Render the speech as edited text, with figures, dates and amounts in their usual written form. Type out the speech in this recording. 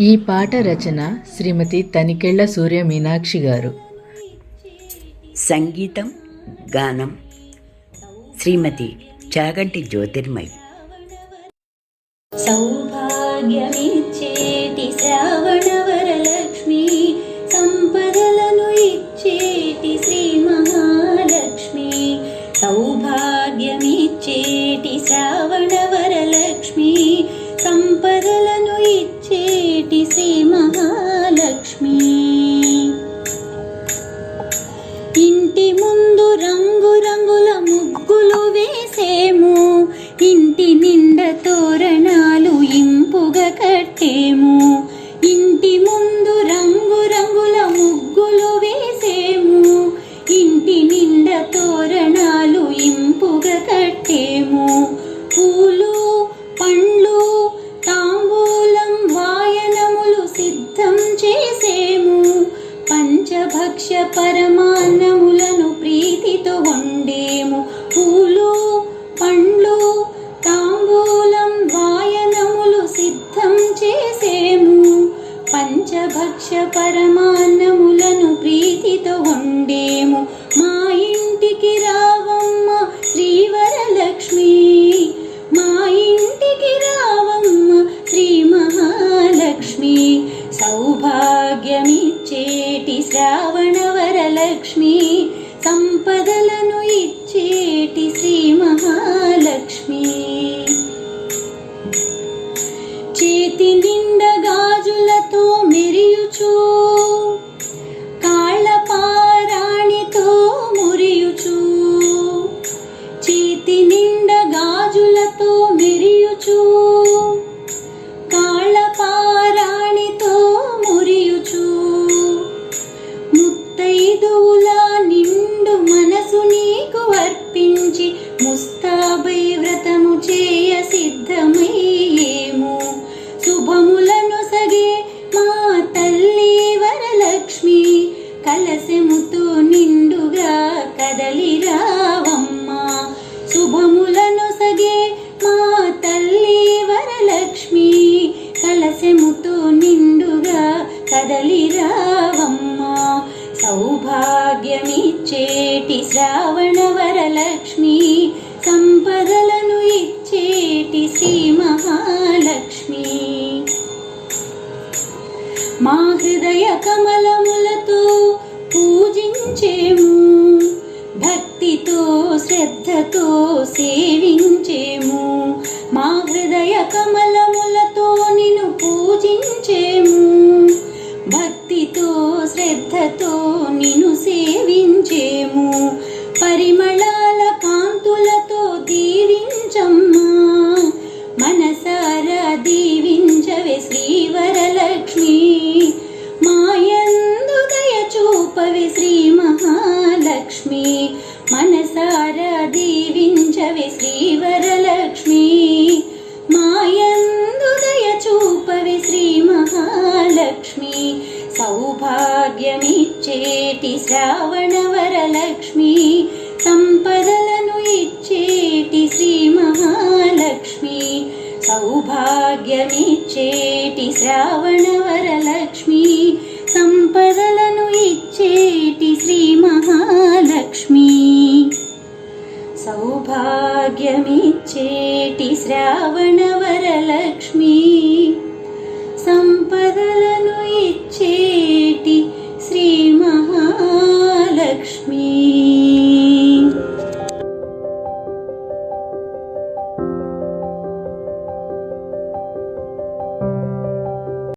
ఈ పాట రచన శ్రీమతి తనికెళ్ల సూర్య మీనాక్షి గారు. సంగీతం గానం శ్రీమతి చాగంటి జ్యోతిర్మయి. సౌభాగ్యమిచ్చేటి శ్రావణ వరలక్ష్మి, సంపదలను ఇచ్చేటి శ్రీ మహాలక్ష్మి. సౌభాగ్యమిచ్చేటి శ్రావణ వరలక్ష్మి, సంపదలను ఇచ్చేటి శ్రీ మహాలక్ష్మి. ఇంటి ముందు రంగు రంగుల ముగ్గులు వేసేము, ఇంటి నిండా తోరణాలు ఇంపుగా కట్టేము. ఇంటి ముందు రంగు రంగుల ముగ్గులు వేసేము, ఇంటి నిండా తోరణాలు ఇంపుగా కట్టేము. పూలు పండ్లు తాంబూలం వాయనములు సిద్ధం చేసేము, పంచభక్ష పరమాన్నములను ప్రీతితో వండేము. పూలు పండ్లు తాంబూలం వాయనములు సిద్ధం చేసేము, పంచభక్ష పరమాన్నములను ప్రీతితో వండేము. మా ఇంటికి రావమ్మ శ్రీవరలక్ష్మి, మా ఇంటికి రావమ్మ శ్రీ మహాలక్ష్మి. సౌభాగ్యమిచ్చేటి శ్రావణ వరలక్ష్మి, సంపదలను ఇచ్చేటి శ్రీ మహాలక్ష్మి. చేతి నిండా గాజులతో మెరియుచు, కాళ్ళ పారాణితో మురియుచు. చేతి నిండా గాజులతో మెరియుచు, కాళ్ళ పారాణితో మురియుచు. ముత్తైదువుల నిండు మనసు నీకు అర్పించి, ముస్తాబై వ్రతము చేయ సిద్ధమయ్యేము. శుభములను సగే మా తల్లి వరలక్ష్మి, కలశముతో నిండుగా కదలి రావమ్మా. శుభములను సగే మా తల్లి వరలక్ష్మి, కలశముతో నిండుగా కదలి రావమ్మా. సౌభాగ్యమిచ్చేటి శ్రావణ వరలక్ష్మి, సంపదలను ఇచ్చేటి శ్రీ మహాలక్ష్మి. మా హృదయ కమలములతో పూజించేము, భక్తితో శ్రద్ధతో సేవించేము. మా హృదయ కమలములతో నిన్ను పూజించేము, భక్తితో శ్రద్ధతో నిన్ను సేవించేము. పరిమళాల కాంతులతో దీవించమ్మా, మనసారా దీవించవే శ్రీవరలక్ష్మి. మాయందు దయ చూపవే శ్రీ మహాలక్ష్మి, మనసారా దీవించవే శ్రీవరలక్ష్మి. మాయందు దయ చూపవే శ్రీ మహాలక్ష్మి. సౌభాగ్యమిచ్చేటి శ్రావణ వరలక్ష్మి, సంపదలను ఇచ్చేటి శ్రీ మహాలక్ష్మి. సౌభాగ్యమిచ్చేటి శ్రావణ వరలక్ష్మి, సంపదలను ఇచ్చేటి శ్రీ మహాలక్ష్మి. సౌభాగ్యమిచ్చేటి శ్రావణ వరలక్ష్మి.